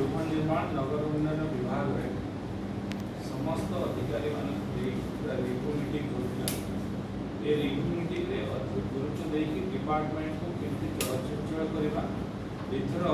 गृह निर्माण नगर उन्नयन विभाग में समस्त अधिकारी रिव्यू मीटिंग कर रिव्यू मीटिंग रे अधिक गुरुत्व देकी डिपार्टमेंट को केमती चलचंचल करवा एथर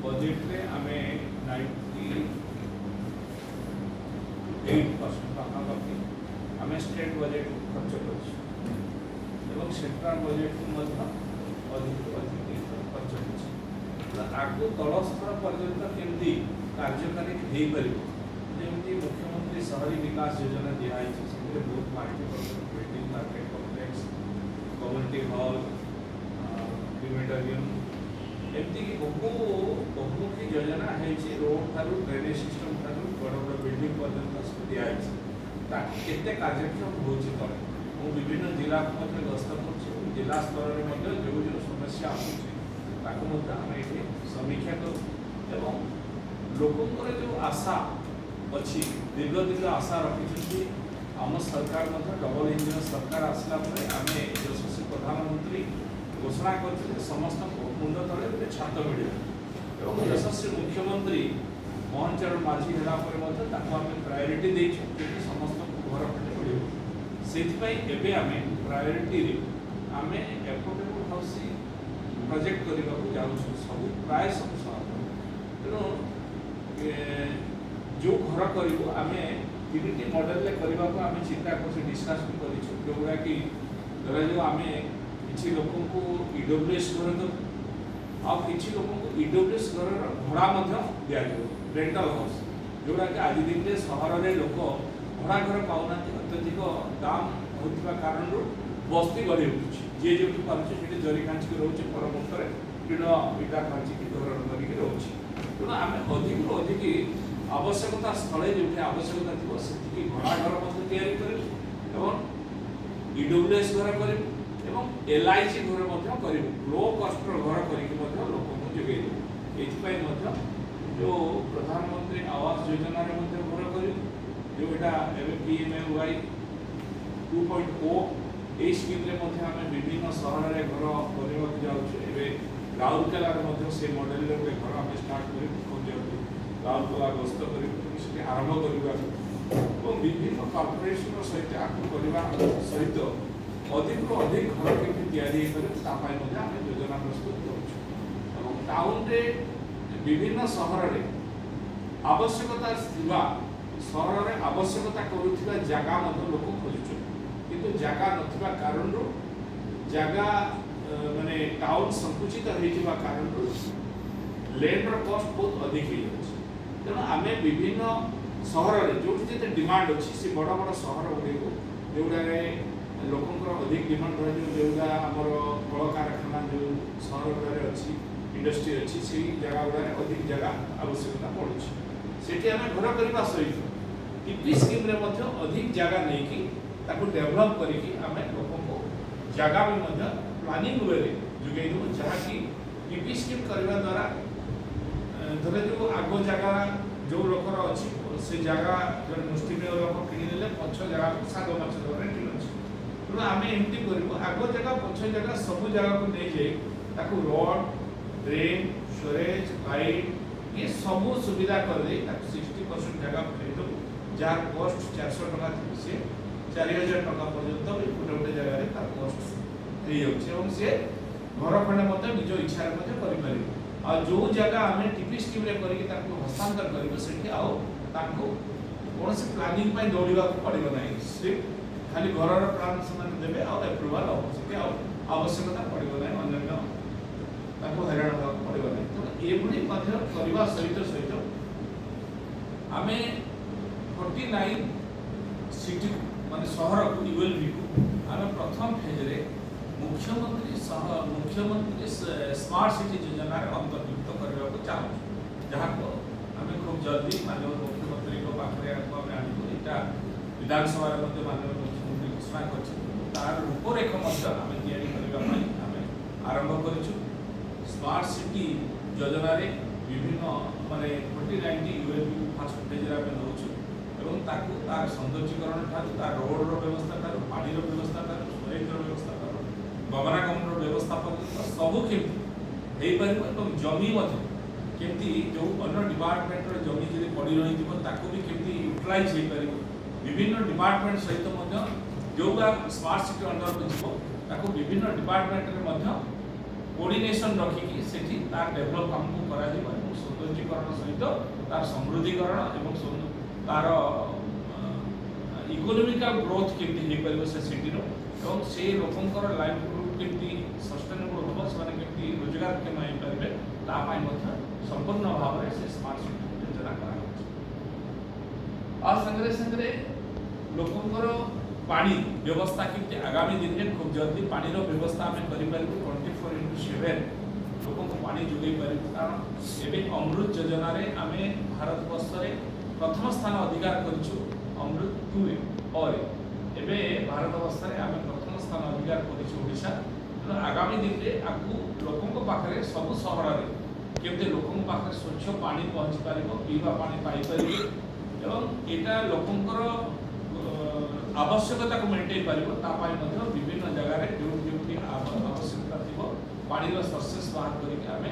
बजेट रे आमे 98% पाखापाखि आमे स्टेट बजेट खर्च कर सेंट्रल बजेट को अधिक खर्च कर आगु तल स्तर पर्यंत केमती कार्यकारी हो पार जमी मुख्यमंत्री शहरी विकास योजना दिखाई बहुत building market complex community hall crematorium एमती कि बहुमुखी योजना है रोड ठारू ड्रेनेज सिस्टम ठारू बड़ बड़ बिल्डिंग पर्यंत सब दिखाई केते कार्यक्रम हो विभिन्न जिला को गस्त कर जिला स्तर में जो जो समस्या आसूँ समीक्षा करूँ लोकंर जो आशा अच्छी दीर्घ दीर्घ आशा रखी आम सरकार डबल इंजन सरकार आसला आम यशस्वी प्रधानमंत्री घोषणा करते समस्त मुंड तले गोटे छात मिले यशस्वी मुख्यमंत्री मोहन चरण माझी है प्रायोरीटी देखिए समस्त घर खंडे मिले से आम प्रायोरीटी आम एफोर्डेबल हाउसिंग प्रोजेक्ट करने को जाऊँ सब प्राय सब तेणु जो घर करूँ आम 3टी मॉडल करने को आम चिंता कर डिस्कसन करा कि धरा जो आम किसी लोक ईडब्ल्यूएस घर दे किसी लोक ईडब्ल्यूएस घर भड़ा दि रेंटल हाउस जोड़ा कि आज दिन में सहर में लोक भड़ा घर पाऊना अत्यधिक दाम होता कारण बस्ती गढ़ी उठुଛି जी जो पार्टी जरी खाँचिक रोचे परमुख टीण इटा खाँचिक धरण करके रोचे तेणु आम अधिक अधिक आवश्यकता स्थले जो आवश्यकता थी से भड़ा घर कर ईडब्ल्यूएस घर कर एलआईसी घर कर लो कस्ट घर करके लोक जोगे जो प्रधानमंत्री आवास योजना घर कर जोटा PMAY 2.0 ये स्कीम आम विभिन्न सहर में घर करने जाऊे राउरकेला से मॉडल गोटे घर आम स्टार्ट कर राउरकेला गस्त कर आरंभ करवा विभिन्न कॉर्पोरेशन सहित करने सहित अधिक अधिक घर केमती आम योजना प्रस्तुत कर टाउन रे विभिन्न सहर में आवश्यकता सहर में आवश्यकता करुवा जगह लोक खोजुं किंतु जगह नथिबा कारण जगह माने टाउन संकुचित होइतिबा कारण लैंड कॉस्ट बहुत अधिक हो तेणु आम विभिन्न सहर में जो डिमांड अच्छी से बड़ बड़ सहर गुड़ी जोड़ा लोकंर अधिक डिमांड रही जोड़ा आमर कल कारखाना जो सहर गुड़ा अच्छी इंडस्ट्री अच्छी से जगह गुड़ा अधिक जगह आवश्यकता पड़ुछि सेठी आम घर करने सहित टीपी स्कीम अधिक जगह नहीं ताको डेवलप करके आम लोक जगह भी प्लानिंग वे जोगे जहाँकि टीपी स्कीम करने द्वारा धरे जो आग जगह जो लोकर अच्छी से जगह जो मुष्टिमेय लोक किणीदे पक्ष जगह को साग माछ दर ठीक अच्छे तेणु आम एमती करूँ आग जगह पक्ष जगह सब जगह को नहीं जाए ताको रोड ड्रेन स्टोरेज लाइट ये सब सुविधा कर दे 60% जगह खरीदू जार कॉस्ट 400 टका थी सी 4000 टका पर्यंत गोटे गोटे जगह तार कॉस्ट हो सी घर खंडे निज इच्छा कर जो जगह आम टीपी स्कीम करके हस्तांतर कर कौन से प्लानिंग दौड़ा पड़ो ना सिर्फ खाली घर प्लान से देवे आप्रुवाल हम से आवश्यकता पड़ो ना अन्य हैरान हाँ पड़ो ना तो ये करने सहित सहित आम 49 सिटी माने सहर को ULB को आम प्रथम फेज रे मुख्यमंत्री स्मार्ट सिटी योजना अंतर्भुक्त करने को चाहूँ जहाँ को आम खूब जल्दी माननीय मुख्यमंत्री पाखे आम आनी यहाँ विधानसभा माननीय मुख्यमंत्री घोषणा कर रूपरेख आम या आरंभ कर स्मार्ट सिटी योजना विभिन्न माने 49 ULB फास्ट फेज आम नौ तार सौंदर्यीकरण तार रोड व्यवस्था पानी व्यवस्था स्टोरेज व्यवस्था गमनागमन व्यवस्था पर्यटन सबू केमती हो पार जमी केमती जो अन्य डिपार्टमेंट जमी जो पड़ी रही भी केमती यूटिलाइज हो पार विभिन्न डिपार्टमेंट सहित जो स्मार्ट सिटी अंडर को जीव विभिन्न डिपार्टमेंट कोऑर्डिनेशन रखिकी सेठी तार डेवलप हमको करा जीव सौंदर्यीकरण सहित तार समृद्धिकरण एवं तार इकोनॉमिकल ग्रोथ केमती हो पार से सिटीर और से लोकंर लाइवलीहुड केमती सस्टेनेबल हम से केमती रोजगार केम हो पारे तापाई संपूर्ण भाव में से स्मार्ट सिटी योजना कर संगे लोकंर पानी व्यवस्था केमती आगामी दिन में खूब जल्दी पानी व्यवस्था आम कर 24/7 लोक पानी जोगे पार कारण एवं अमृत योजना आम भारत वर्ष प्रथम स्थान अधिकार करूँ अमृत 2 और एवं भारत वर्ष आम प्रथम स्थान अधिकार करोशा तेना आगामी दिन में आपको लोकों पाखे सब सहर में केमती लोकों पाखे स्वच्छ पानी पहुँची पार पीवा पानी पाइपर एवं यहाँ लोकंर आवश्यकता को मेन्टेन पार विभिन्न जगह जो आवश्यकता थी पानी सोर्सेस बाहर करके आम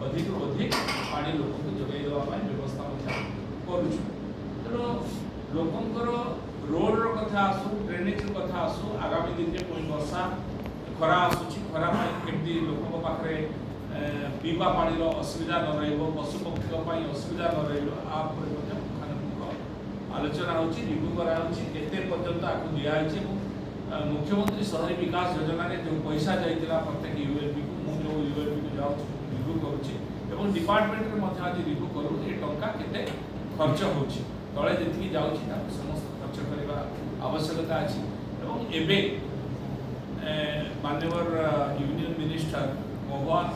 अधिक अधिक पानी लोक जोगाई देवाई व्यवस्था करुँ तेणु लोकंर रोड कथा आसू ड्रेनेज कथा आसू आगामी दिन में पुणी वर्षा खरा आसूची खरा केमती लोकों पाखे पीवा पानी असुविधा न पशु पक्षी असुविधा न आलोचना होची रिव्यू कराते पर्यंत आपको दिखाई मुख्यमंत्री शहरी विकास योजना रे जो पैसा जाइला प्रत्येक यूएलपी को मु जो यूएलपी को जाऊँ रिव्यू करुँच डिपार्टमेंट में आज रिव्यू करूँ ये टंका केते खर्च होची तले जी जाऊँगी समस्त खर्च करने आवश्यकता अच्छी एवं माननीय यूनियन मिनिस्टर मोहन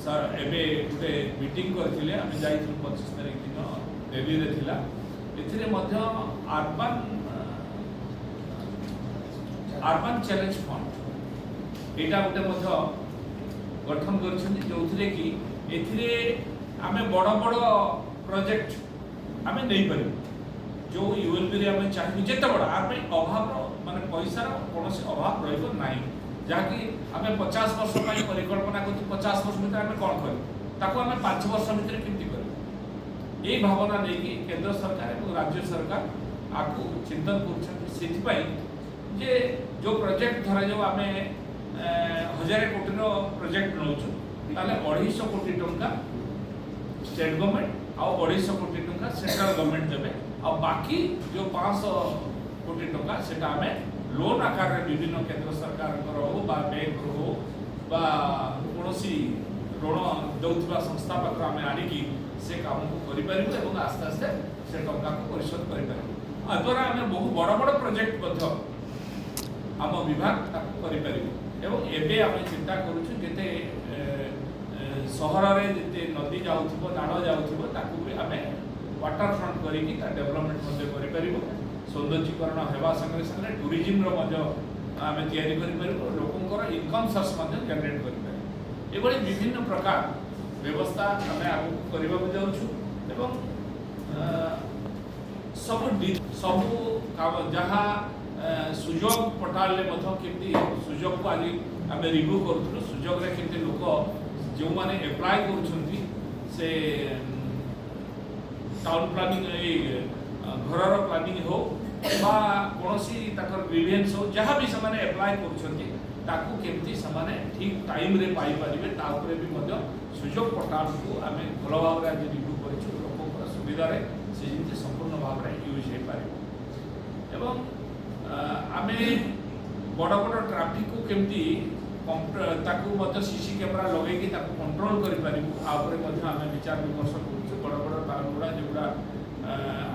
सर एवं गोटे मीटिंग करते आम जा 25 तारीख दिन दिल्ली में थिला अर्बन चैलेंज फंड यहाँ गोटे गठन कर जो कि आम बड़ बड़ प्रोजेक्ट आम नहीं पार जो यूएलपी आम चाहिए जिते बड़ा आम अभाव माने पैसार कौन अभाव रहा जहाँकि आम 50 वर्ष परिकल्पना कर 50 वर्ष भर आम कौन करें 5 वर्ष भितर केमती कर यही भावना नहीं केंद्र सरकार और राज्य सरकार आपको चिंतन कर जो प्रोजेक्ट धरा जो आम 1000 कोटी प्रोजेक्ट नौ 250 कोटी टंका स्टेट गवर्नमेंट आ 250 कोटी टंका सेंट्रल गवर्नमेंट देवे आ बाकी जो 500 कोटी टंका सेटा आम लोन आकार में विभिन्न केंद्र सरकार हो बैंक हो कौन ऋण दौरा संस्था पाख आम आणिकी से काम को करें आस्ते आस्ते से टंका को परिशोध करें द्वारा आम बहुत बड़ बड़ प्रोजेक्ट आम विभाग करें आम चिंता करुचे सहर में जिते नदी जाऊँ नाड़ जाऊँ भी आम वाटर फ्रंट करके डेवलपमेंट कर सौंदर्यीकरण होगा संगे संगे टूरिज्म आम या लोकंर इनकम सोर्स जनरेट कर विभिन्न प्रकार व्यवस्था आम आगे करने जाऊँ सब जहाँ सुजोग पोर्टाल केमती सुजोग को आज आम रिव्यू करूँ सुजोग केमती लोक जो मैंने एप्लाय कर टाउन प्लानिंग घर प्लानिंग हो कौन ग्रीवेन्स हो जहाँ भी से एप्लाय करमती से ठीक टाइम रे पाई पारे भी सुजोग पोर्टाल को आम भल भाव में आज रिव्यू कर सुविधा से जमी संपूर्ण भाव में यूज हो पार आम बड़ बड़ ट्राफिक को केमती सीसी कैमेरा लगे कंट्रोल करें आम विचार विमर्श कर बड़ बड़ टाउन गुड़ा जोड़ा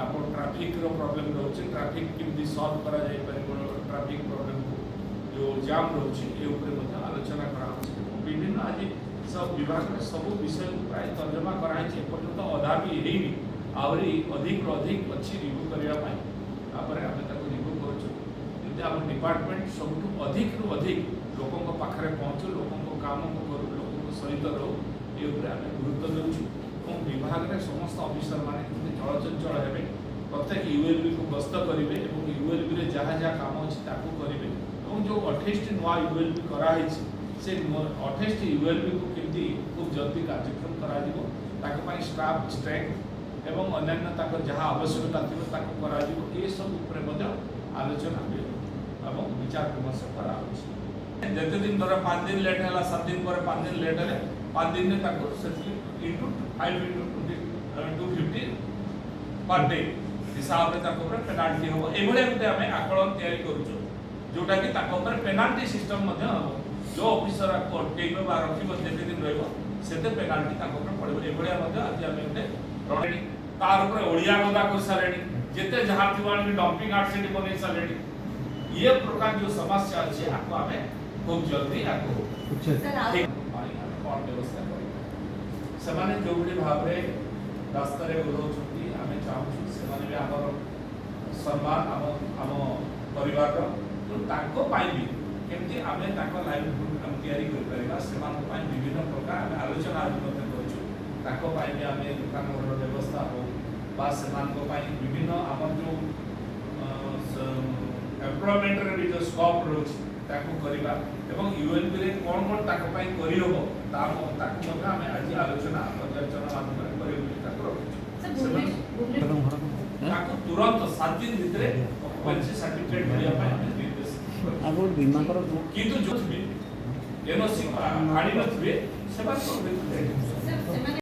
आप ट्राफिक प्रॉब्लम रोचे ट्राफिक केमती सॉल्व करा जाय पारे ट्राफिक प्रॉब्लम को जो जाम रोचे ये आलोचना करा विभिन्न आज सब विभाग में सब विषय को प्राय तर्जमा कराई एपर्यंत अधा भी है आहरी अधिक अधिक अच्छी रिव्यू करने आम रिव्यू कर डिपार्टमेंट सब अधिक रु अधिक लोकों पाखे पहुँचू लोकों काम को करूँ लोकों सहित रो ये आम गुरुत्व देचु विभाग में समस्त अफिसर मैंने चलचंचल हे प्रत्येक यूएलबी को गस्त करेंगे यूएलबी में जहाँ जहाँ काम अच्छी करेंगे जो 28 नुआ यूएलबी कराई से 28 यूएलबी को केमती खूब जल्दी कार्यक्रम करा स्टाफ स्ट्रेंथ एवं अन्यान्य ताकर जहाँ आवश्यकता थी ताको कराजिबो ए सब ऊपर मध्य आलोचना हुए एवं विचार विमर्श करा जते दिन धर 5 दिन लेट है 7 दिन पर 5 दिन लेट है 5 दिन ने ताको इनटू 5 इनटू 250 पर डे हिसाब रे ताको ऊपर पेनाल्टी हो एभले गुटे हमें आकलन तैयारी करूछु जोटा कि ताको ऊपर पेनाल्टी सिस्टम मध्य हो जो ऑफिसर को टेक बा रखिबो जते दिन रहबो सेते पेनाल्टी ताको ऊपर पड़बो एभले मध्य आज हमें गुटे रणनीति तार ऊपर ओडिया गदा कर सारेनी जेते जहां थिवानी डंपिंग यार्ड सिटी बनै सारेनी ये प्रकार जो समस्या अछि आपको हमें खूब जल्दी आपको कौन व्यवस्था करें सेमाने जो भी भाव रास्ता रे बुलाउछंती आमे चाहूछु सेमाने भी हमर सम्मान हम परिवार तो ताको पाई भी केमती आमे ताको लाइवलीहुड हम तैयारी कर परिबा सेमान पाई विभिन्न प्रकार आमे आलोचना आज मते करछु ताको पाई भी आमे दुकान घर व्यवस्था हो बा सेमान को पाई विभिन्न हमर जो एम्प्लॉयमेंट रे भी जो स्कोप रोच ताको करिबा एवं यूएनपी रे कोन कोन ताको पाई करि होबो ताको ताको मते आमे आज आलोचना पर्यालोचना माध्यम रे करिबो ताको रखछु ताको तुरंत 7 दिन भितरे ऑक्युपेंसी सर्टिफिकेट मिलिया पाई आमे निर्देश आगो बीमा करो किंतु जो एनओसी आड़ी नथिबे सेबा करबे